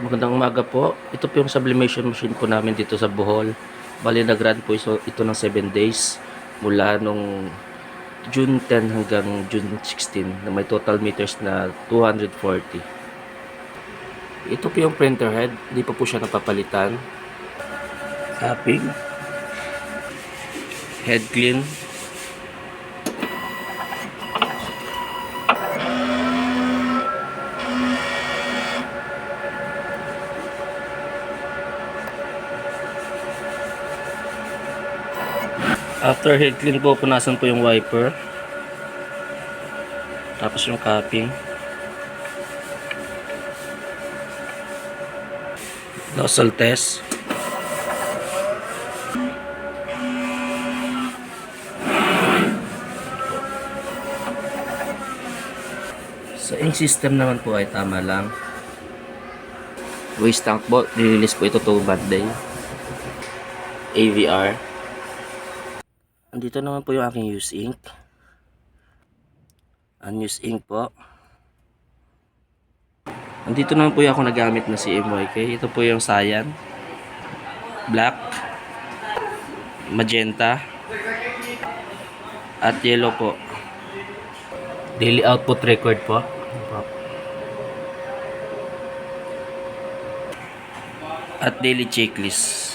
Magandang umaga po. Ito po yung sublimation machine po namin dito sa Bohol. Bali nag-run po ito ng 7 days mula nung June 10 hanggang June 16 na may total meters na 240. Ito po yung printer head. Hindi pa po siya napapalitan. Tapping. Head clean. After head clean po, punasan po yung wiper. Tapos yung capping. Nozzle test. Sa ink system naman po ay tama lang. Waste tank po, release po ito to bad day. AVR. Andito naman po yung aking use ink. Unused ink po. Andito naman po yung ako nagamit na si MYK. Ito po yung cyan, black, magenta, at yellow po. Daily output record po. At daily checklist.